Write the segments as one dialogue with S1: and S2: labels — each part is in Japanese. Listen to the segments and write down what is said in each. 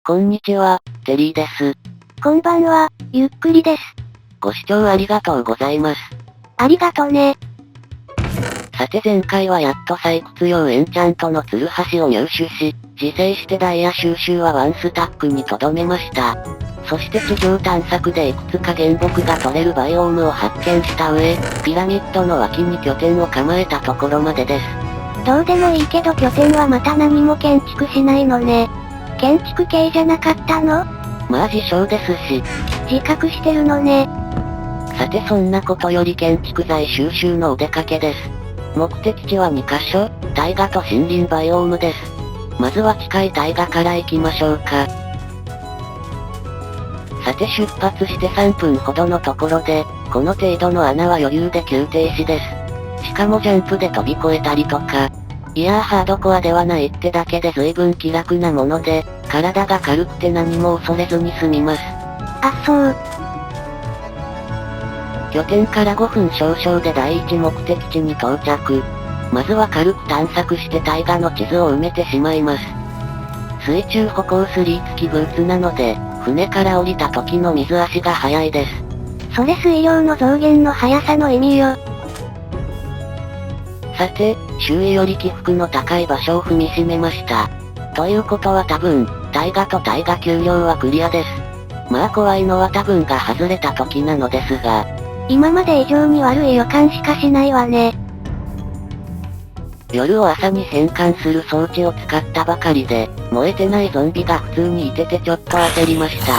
S1: こんにちは、テリーです。
S2: こんばんは、ゆっくりです。
S1: ご視聴ありがとうございます。
S2: ありがとね。
S1: さて前回はやっと採掘用エンチャントのツルハシを入手し、自生してダイヤ収集はワンスタックにとどめました。そして地上探索でいくつか原木が取れるバイオームを発見した上、ピラミッドの脇に拠点を構えたところまでです。
S2: どうでもいいけど拠点はまた何も建築しないのね。建築系じゃなかったの？
S1: まあ自称ですし。
S2: 自覚してるのね。
S1: さてそんなことより建築材収集のお出かけです。目的地は2カ所、大河と森林バイオームです。まずは近い大河から行きましょうか。さて出発して3分ほどのところで、この程度の穴は余裕で急停止です。しかもジャンプで飛び越えたりとか。いやーハードコアではないってだけで随分気楽なもので、体が軽くて何も恐れずに済みます。
S2: あ、そう。
S1: 拠点から5分少々で第一目的地に到着。まずは軽く探索して大河の地図を埋めてしまいます。水中歩行スリー付きブーツなので、船から降りた時の水足が速いです。
S2: それ水量の増減の速さの意味よ。
S1: さて、周囲より起伏の高い場所を踏みしめました。ということは多分、大河と大河丘陵はクリアです。まあ怖いのは多分が外れた時なのですが。
S2: 今まで以上に悪い予感しかしないわね。
S1: 夜を朝に変換する装置を使ったばかりで、燃えてないゾンビが普通にいててちょっと焦りました。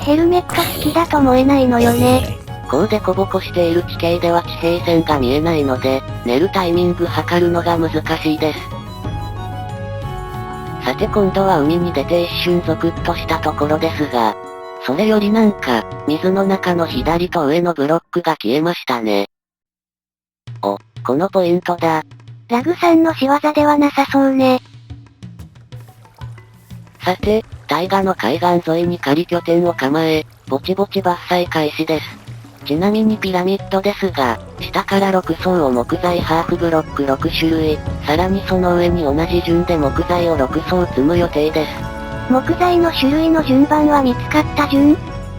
S2: ヘルメット付きだと燃えないのよね。
S1: こうでこぼこしている地形では地平線が見えないので、寝るタイミング測るのが難しいです。さて今度は海に出て一瞬ゾクッとしたところですが、それよりなんか、水の中の左と上のブロックが消えましたね。お、このポイントだ。
S2: ラグさんの仕業ではなさそうね。
S1: さて、大河の海岸沿いに仮拠点を構え、ぼちぼち伐採開始です。ちなみにピラミッドですが、下から6層を木材ハーフブロック6種類、さらにその上に同じ順で木材を6層積む予定です。
S2: 木材の種類の順番は見つかった順？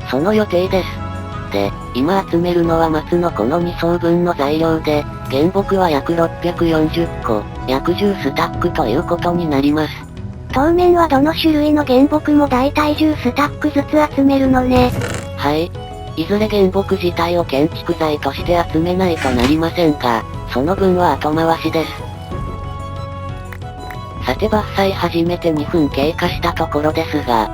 S1: その予定です。で、今集めるのは松のこの2層分の材料で、原木は約640個、約10スタックということになります。
S2: 当面はどの種類の原木もだいたい10スタックずつ集めるのね。
S1: はい。いずれ原木自体を建築材として集めないとなりませんが、その分は後回しです。さて伐採始めて2分経過したところですが、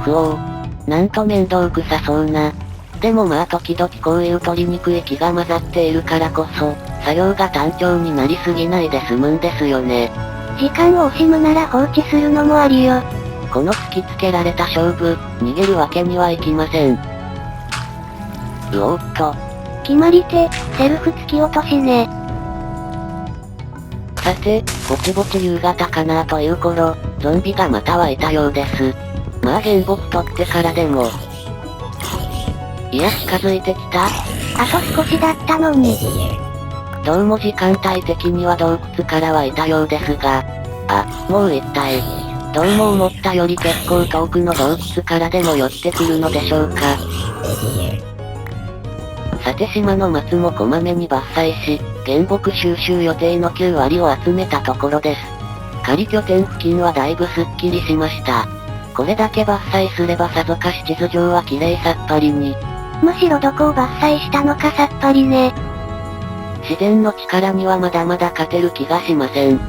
S1: ふおー、なんと面倒くさそうな。でもまあ時々こういう取りにくい木が混ざっているからこそ、作業が単調になりすぎないで済むんですよね。
S2: 時間を惜しむなら放置するのもありよ。
S1: この突きつけられた勝負、逃げるわけにはいきません。うおーっと。
S2: 決まり手、セルフ突き落としね。
S1: さて、ぼちぼち夕方かなという頃、ゾンビがまた湧いたようです。まあ原木取ってからでも。いや近づいてきた？
S2: あと少しだったのに。
S1: どうも時間帯的には洞窟から湧いたようですが、あ、もう一体。どうも思ったより結構遠くの洞窟からでも寄ってくるのでしょうか。さて島の松もこまめに伐採し、原木収集予定の9割を集めたところです。仮拠点付近はだいぶスッキリしました。これだけ伐採すればさぞかし地図上は綺麗さっぱりに。
S2: むしろどこを伐採したのかさっぱりね。
S1: 自然の力にはまだまだ勝てる気がしません。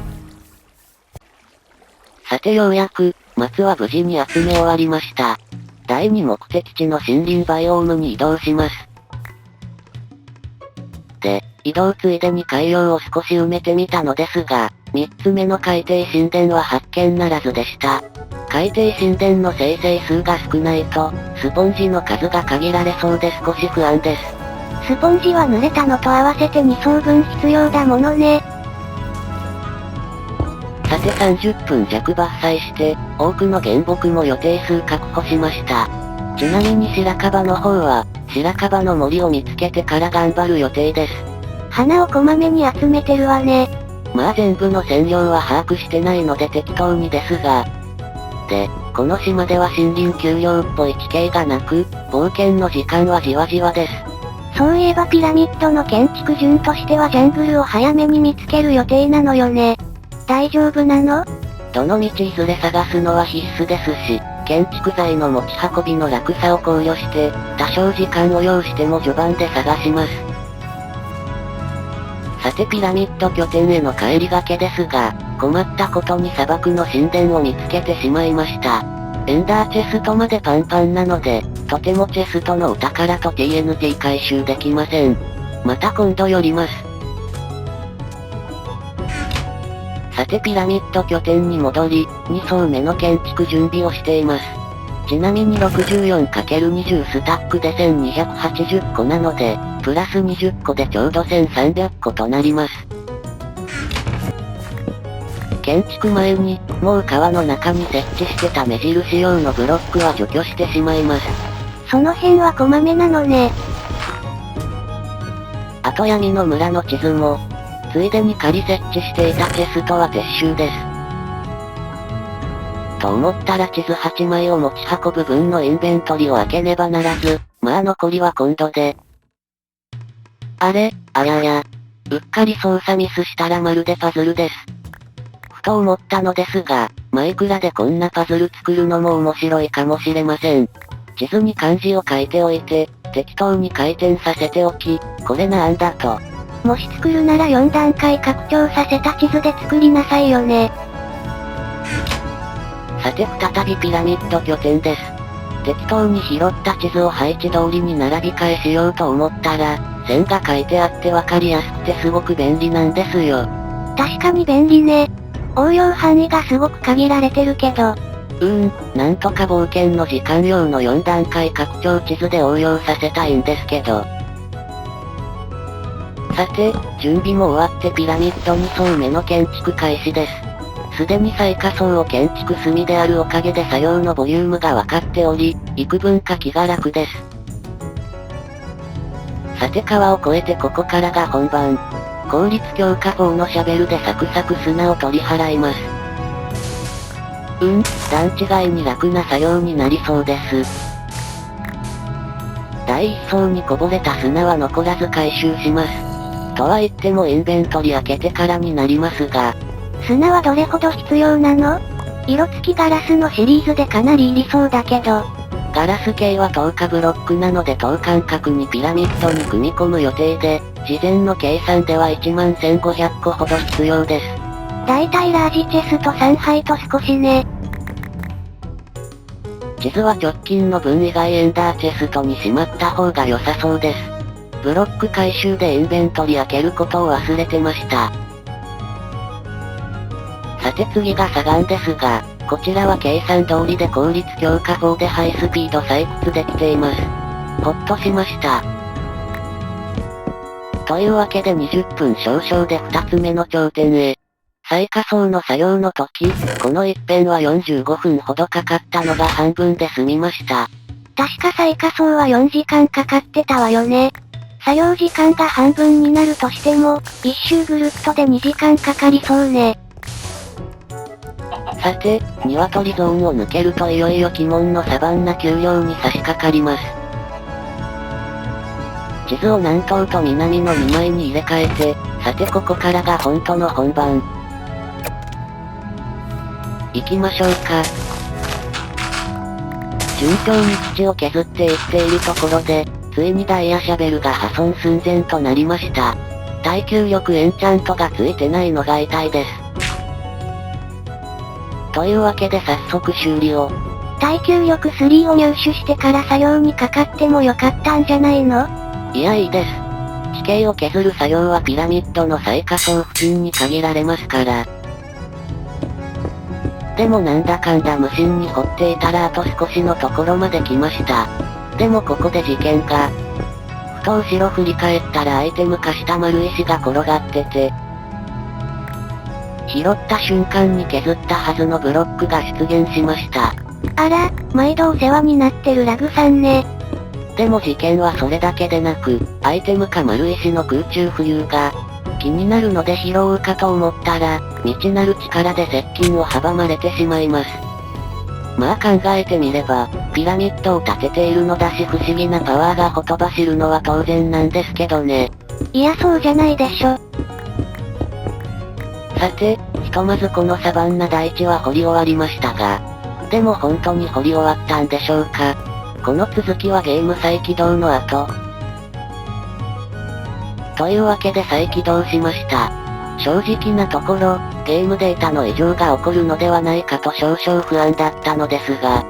S1: さてようやく、松は無事に集め終わりました。第2目的地の森林バイオームに移動します。で、移動ついでに海洋を少し埋めてみたのですが、3つ目の海底神殿は発見ならずでした。海底神殿の生成数が少ないと、スポンジの数が限られそうで少し不安です。
S2: スポンジは濡れたのと合わせて2層分必要だものね。
S1: さて30分弱伐採して、多くの原木も予定数確保しました。ちなみに白樺の方は、白樺の森を見つけてから頑張る予定です。
S2: 花をこまめに集めてるわね。
S1: まあ全部の線量は把握してないので適当にですが。で、この島では森林丘陵っぽい地形がなく、冒険の時間はじわじわです。
S2: そういえばピラミッドの建築順としてはジャングルを早めに見つける予定なのよね。大丈夫なの？
S1: どの道いずれ探すのは必須ですし、建築材の持ち運びの楽さを考慮して、多少時間を要しても序盤で探します。さてピラミッド拠点への帰りがけですが、困ったことに砂漠の神殿を見つけてしまいました。エンダーチェストまでパンパンなので、とてもチェストのお宝と TNT 回収できません。また今度寄ります。さてピラミッド拠点に戻り、2層目の建築準備をしています。ちなみに 64×20 スタックで1280個なので、プラス20個でちょうど1300個となります。建築前に、もう川の中に設置してた目印用のブロックは除去してしまいます。
S2: その辺はこまめなのね。
S1: あと闇の村の地図も、ついでに仮設置していたチェストは撤収です。と思ったら地図8枚を持ち運ぶ分のインベントリを開けねばならず、まあ残りは今度で。あれ、あやや。うっかり操作ミスしたらまるでパズルです。ふと思ったのですが、マイクラでこんなパズル作るのも面白いかもしれません。地図に漢字を書いておいて、適当に回転させておき、これなんだと。
S2: もし作るなら4段階拡張させた地図で作りなさいよね。
S1: さて再びピラミッド拠点です。適当に拾った地図を配置通りに並び替えしようと思ったら、線が書いてあってわかりやすくてすごく便利なんですよ。
S2: 確かに便利ね。応用範囲がすごく限られてるけど。
S1: なんとか冒険の時間用の4段階拡張地図で応用させたいんですけど。さて、準備も終わってピラミッド2層目の建築開始です。すでに最下層を建築済みであるおかげで作業のボリュームが分かっており、幾分か気が楽です。さて川を越えてここからが本番。効率強化4のシャベルでサクサク砂を取り払います。段違いに楽な作業になりそうです。第1層にこぼれた砂は残らず回収します。とは言ってもインベントリ開けてからになりますが。
S2: 砂はどれほど必要なの？色付きガラスのシリーズでかなりいりそうだけど。
S1: ガラス系は等価ブロックなので等間隔にピラミッドに組み込む予定で、事前の計算では11500個ほど必要です。
S2: だいたいラージチェスト3杯と少しね。
S1: 地図は直近の分以外エンダーチェストにしまった方が良さそうです。ブロック回収でインベントリ開けることを忘れてました。さて次が砂岩ですが、こちらは計算通りで効率強化4でハイスピード採掘できています。ほっとしました。というわけで20分少々で2つ目の頂点へ。最下層の作業の時、この一辺は45分ほどかかったのが半分で済みました。
S2: 確か最下層は4時間かかってたわよね。作業時間が半分になるとしても、一周ぐるっとで2時間かかりそうね。
S1: さて、鶏ゾーンを抜けるといよいよ鬼門のサバンナ丘陵に差し掛かります。地図を南東と南の2枚に入れ替えて、さてここからが本当の本番。行きましょうか。順調に土を削っていっているところで、ついにダイヤシャベルが破損寸前となりました。耐久力エンチャントがついてないのが痛いです。というわけで早速修理を。
S2: 耐久力3を入手してから作業にかかってもよかったんじゃないの？
S1: いやいいです。地形を削る作業はピラミッドの最下層付近に限られますから。でもなんだかんだ無心に掘っていたらあと少しのところまで来ました。でもここで事件が。ふと後ろ振り返ったらアイテム化した丸石が転がってて、拾った瞬間に削ったはずのブロックが出現しました。
S2: あら、毎度お世話になってるラグさんね。
S1: でも事件はそれだけでなく、アイテムか丸石の空中浮遊が、気になるので拾うかと思ったら、未知なる力で接近を阻まれてしまいます。まあ考えてみれば、ピラミッドを建てているのだし不思議なパワーがほとばしるのは当然なんですけどね。
S2: いやそうじゃないでしょ。
S1: さて、ひとまずこのサバンナ大地は掘り終わりましたが、でも本当に掘り終わったんでしょうか。この続きはゲーム再起動の後。というわけで再起動しました。正直なところ、ゲームデータの異常が起こるのではないかと少々不安だったのですが。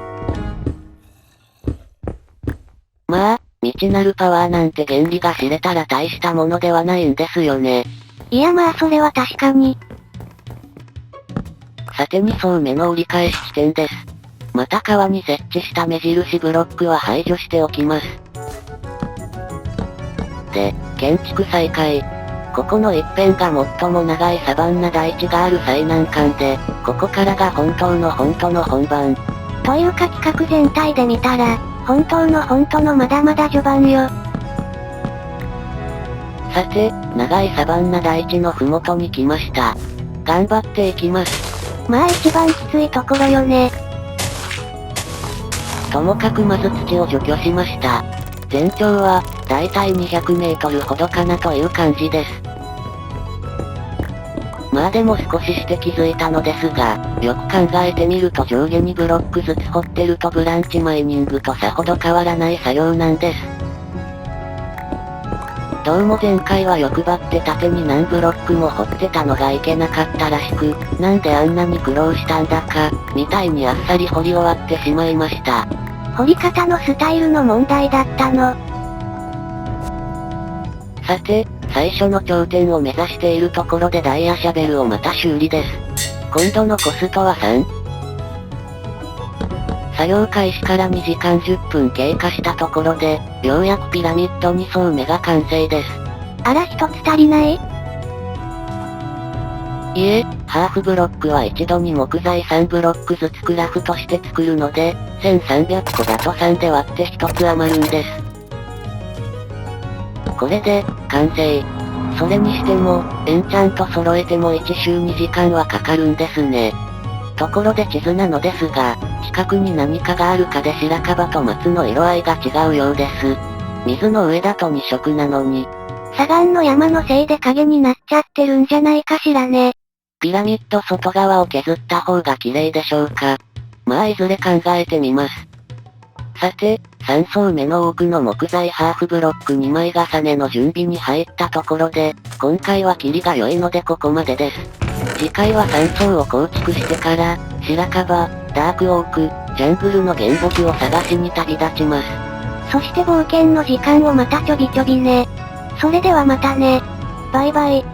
S1: まあ、未知なるパワーなんて原理が知れたら大したものではないんですよね。
S2: いやまあそれは確かに。
S1: さて2層目の折り返し地点です。また川に設置した目印ブロックは排除しておきます。で、建築再開。ここの一辺が最も長いサバンナ大地がある最難関で、ここからが本当の本番。
S2: というか企画全体で見たら、本当のまだまだ序盤よ。
S1: さて、長いサバンナ大地の麓に来ました。頑張っていきます。
S2: まあ一番きついところよね。
S1: ともかくまず土を除去しました。全長は、だいたい200メートルほどかなという感じです。まあでも少しして気づいたのですが、よく考えてみると上下にブロックずつ掘ってるとブランチマイニングとさほど変わらない作業なんです。どうも前回は欲張って縦に何ブロックも掘ってたのがいけなかったらしく、なんであんなに苦労したんだか、みたいにあっさり掘り終わってしまいました。
S2: 掘り方のスタイルの問題だったの。
S1: さて、最初の頂点を目指しているところでダイヤシャベルをまた修理です。今度のコストは 3。作業開始から2時間10分経過したところで、ようやくピラミッド2層目が完成です。
S2: あら一つ足りない？
S1: いえ、ハーフブロックは一度に木材3ブロックずつクラフトして作るので、1300個だと3で割って1つ余るんです。これで、完成。それにしても、エンチャント揃えても1周2時間はかかるんですね。ところで地図なのですが、近くに何かがあるかで白樺と松の色合いが違うようです。水の上だと2色なのに。
S2: 砂岩の山のせいで影になっちゃってるんじゃないかしらね。
S1: ピラミッド外側を削った方が綺麗でしょうか。まあいずれ考えてみます。さて、3層目の奥の木材ハーフブロック2枚重ねの準備に入ったところで、今回はキリが良いのでここまでです。次回は3層を構築してから、白樺、ダークオーク、ジャングルの原木を探しに旅立ちます。
S2: そして冒険の時間をまたちょびちょびね。それではまたね。バイバイ。